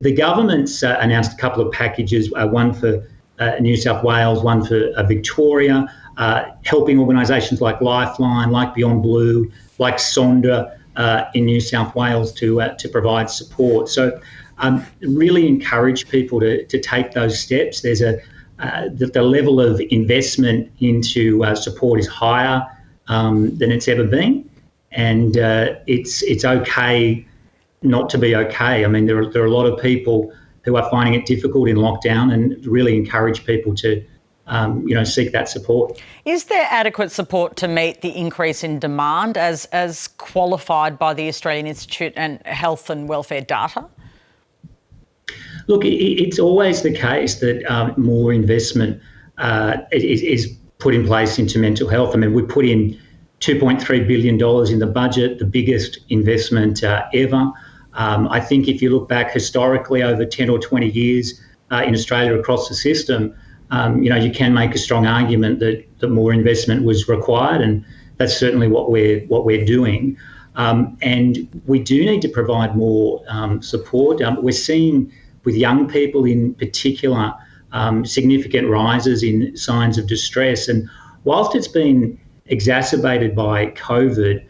the government's announced a couple of packages, one for New South Wales, one for Victoria, helping organisations like Lifeline, like Beyond Blue, like Sonda in New South Wales to provide support. So really encourage people to take those steps. There's the level of investment into support is higher than it's ever been, and it's okay not to be okay. I mean, there are a lot of people who are finding it difficult in lockdown, and really encourage people to seek that support. Is there adequate support to meet the increase in demand as qualified by the Australian Institute and Health and Welfare data? Look, it's always the case that more investment is put in place into mental health. I mean, we put in $2.3 billion in the budget, the biggest investment ever. I think if you look back historically over 10 or 20 years in Australia across the system, you can make a strong argument that more investment was required, and that's certainly what we're doing. And we do need to provide more support. We're seeing with young people in particular significant rises in signs of distress. And whilst it's been exacerbated by COVID,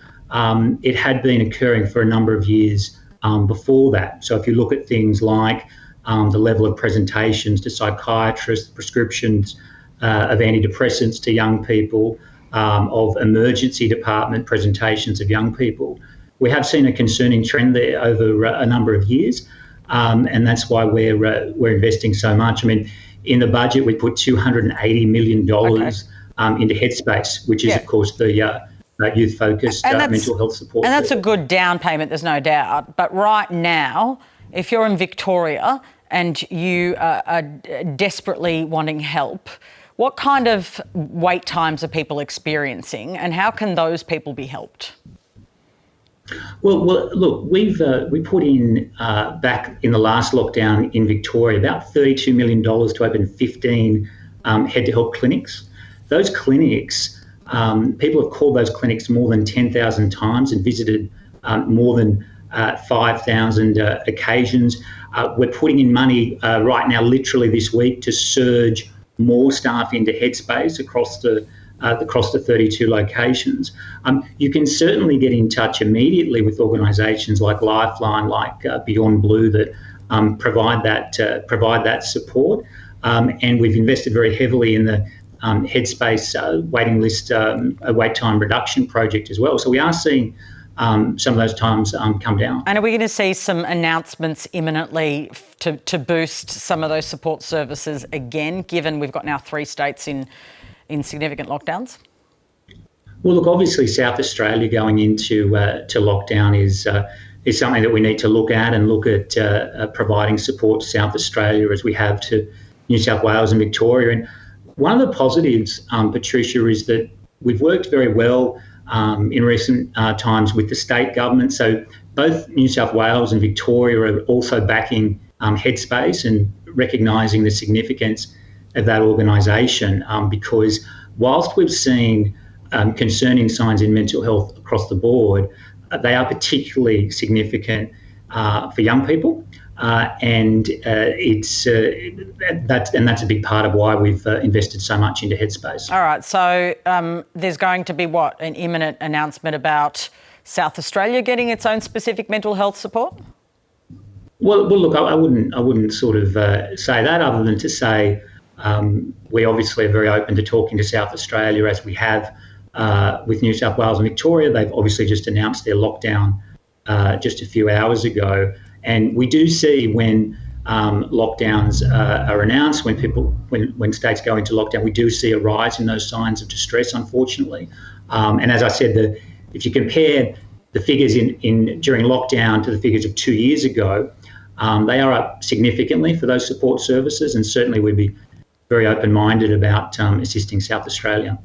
it had been occurring for a number of years before that. So if you look at things like the level of presentations to psychiatrists, prescriptions of antidepressants to young people, of emergency department presentations of young people, we have seen a concerning trend there over a number of years, and that's why we're investing so much. I mean, in the budget we put $280 million into Headspace, which is of course the youth-focused mental health support. And that's a good down payment, there's no doubt. But right now, if you're in Victoria and you are desperately wanting help, what kind of wait times are people experiencing, and how can those people be helped? Well, look, we put in back in the last lockdown in Victoria about $32 million to open 15 head-to-help clinics. Those clinics, people have called those clinics more than 10,000 times and visited more than 5,000 occasions. We're putting in money right now, literally this week, to surge more staff into Headspace across the 32 locations. You can certainly get in touch immediately with organisations like Lifeline, like Beyond Blue, that provide that support. And we've invested very heavily in the Headspace waiting list wait time reduction project as well. So we are seeing some of those times come down. And are we going to see some announcements imminently to boost some of those support services again, given we've got now 3 states in significant lockdowns? Well, look, obviously South Australia going into to lockdown is something that we need to look at, and look at providing support to South Australia as we have to New South Wales and Victoria. And one of the positives, Patricia, is that we've worked very well in recent times with the state government. So both New South Wales and Victoria are also backing Headspace and recognising the significance of that organisation, because whilst we've seen concerning signs in mental health across the board, they are particularly significant for young people, and that's a big part of why we've invested so much into Headspace. All right, so there's going to be an imminent announcement about South Australia getting its own specific mental health support? Well, look, I wouldn't sort of say that, other than to say we obviously are very open to talking to South Australia, as we have with New South Wales and Victoria. They've obviously just announced their lockdown just a few hours ago. And we do see when lockdowns are announced, when states go into lockdown, we do see a rise in those signs of distress, unfortunately. And as I said, if you compare the figures during lockdown to the figures of 2 years ago, they are up significantly for those support services, and certainly we'd be very open-minded about assisting South Australia.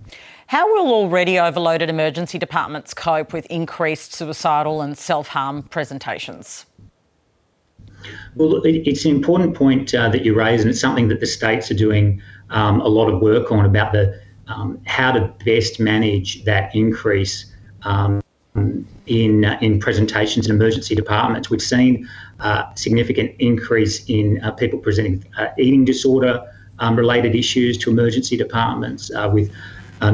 How will already overloaded emergency departments cope with increased suicidal and self-harm presentations? Well, it's an important point that you raise, and it's something that the states are doing a lot of work on, about how to best manage that increase in presentations in emergency departments. We've seen a significant increase in people presenting eating disorder related issues to emergency departments with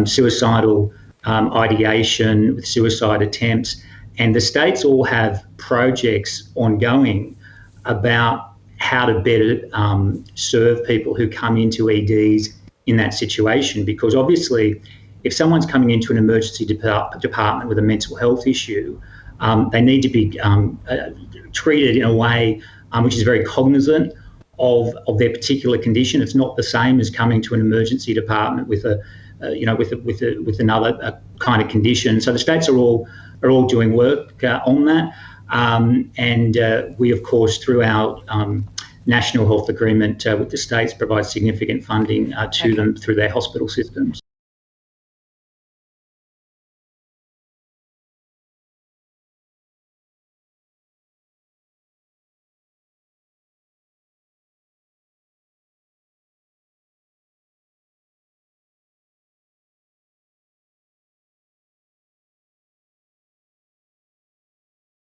suicidal ideation, with suicide attempts. And the states all have projects ongoing about how to better serve people who come into EDs in that situation. Because obviously, if someone's coming into an emergency department with a mental health issue, they need to be treated in a way which is very cognizant of their particular condition. It's not the same as coming to an emergency department with with another kind of condition. So the states are all doing work on that, and we, of course, through our national health agreement with the states, provide significant funding to them through their hospital systems.